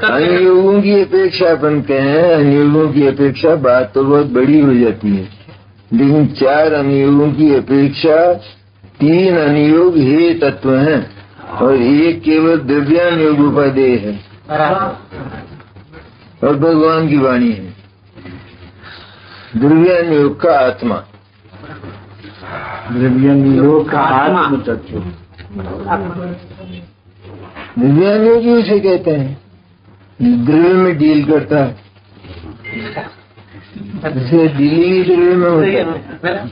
अनुयोगों की अपेक्षा अपन कहें, अनुयोगों की अपेक्षा बात तो बहुत बड़ी हो जाती है, लेकिन 4 अनुयोगों की अपेक्षा 3 अनुयोग हे तत्व हैं और एक केवल द्रव्यानुयोग उपादेय है और भगवान की वाणी है। द्रव्यानुयोग का आत्मा, द्रव्यानुयोग का आत्म तत्व, द्रव्यानुयोगी उसे कहते हैं द्रव्य में डील करता है, इसे डीलिंग द्रव्य में होता है।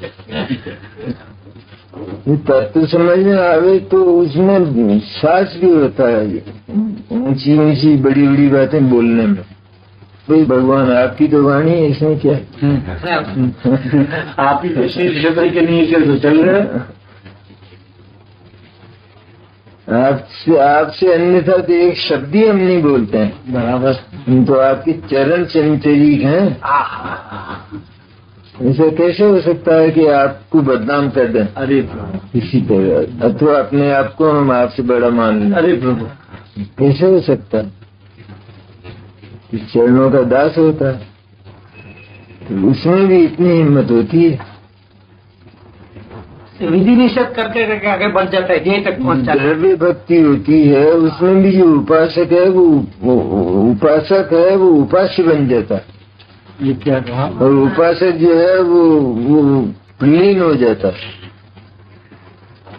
तत्व समझ में आवे तो उसमें सास भी होता है, ऊंची ऊंची बड़ी बड़ी बातें बोलने में। भाई भगवान आपकी तो वाणी है, इसमें क्या आप ही क्षेत्र के नहीं तो चल रहे, आपसे अन्यथा तो एक शब्द ही हम नहीं बोलते हैं बराबर, तो आपके चरण चंचरीक हैं। ऐसा कैसे हो सकता है कि आपको बदनाम कर दें? अरे इसी तरह अथवा अपने आप को हम आपसे बड़ा मान लें। अरे प्रभु, कैसे हो सकता है? इस चरणों का दास होता है तो उसमें भी इतनी हिम्मत होती है, विधि निषेध करके आगे बढ़ जाता है, यहीं तक पहुंच जाता है। द्रव्य भक्ति होती है, उसमें भी जो उपासक है वो उपास्य बन जाता है। ये क्या कहा? और उपासक जो है वो प्लीन हो जाता है,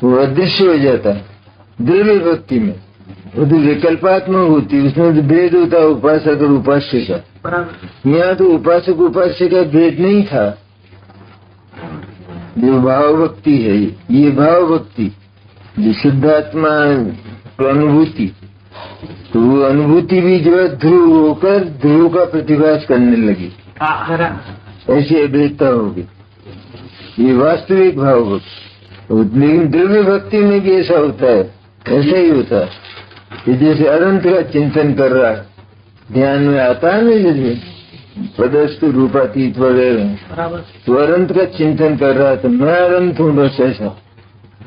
वो अदृश्य हो जाता है। द्रव्य भक्ति में वो तो विकल्पात्मक होती है, उसमें तो भेद होता है उपासक और उपास्य का। यहाँ तो उपासक उपास्य का भेद नहीं था, जो भाव भक्ति है, ये भाव भक्ति जो शुद्धात्मा अनुभूति, तो वो अनुभूति भी जो है ध्रुव होकर ध्रुव का प्रतिभास करने लगी, ऐसी अभेदता होगी। ये वास्तविक भाव भक्ति। लेकिन द्रव्य भक्ति में भी ऐसा होता है, ऐसा ही होता है कि जैसे अनंत का चिंतन कर रहा है, ध्यान में आता है ना, जैसे पदस्थ रूपातीत वगैरह, तो अनंत का चिंतन कर रहा है तो मैं अनंत हूँ, बस ऐसा,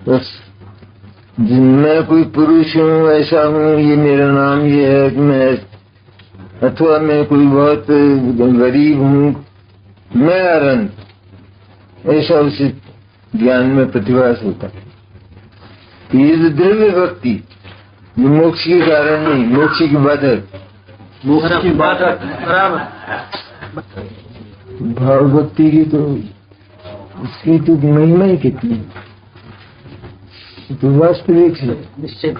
बस मैं कोई पुरुष हूँ, ऐसा हूँ, ये मेरा नाम ये है, मैं अथवा मैं कोई बहुत गरीब हूँ, मैं अनंत, ऐसा उसे ज्ञान में प्रतिभास होता है। ये तो द्रव्य भक्ति जो मोक्ष के कारण नहीं, मोक्ष की बाधक, मोक्ष की बाधक। भाव भक्ति की तो उसकी तो महिमा ही कितनी, तो वास्तविक है। निश्चित।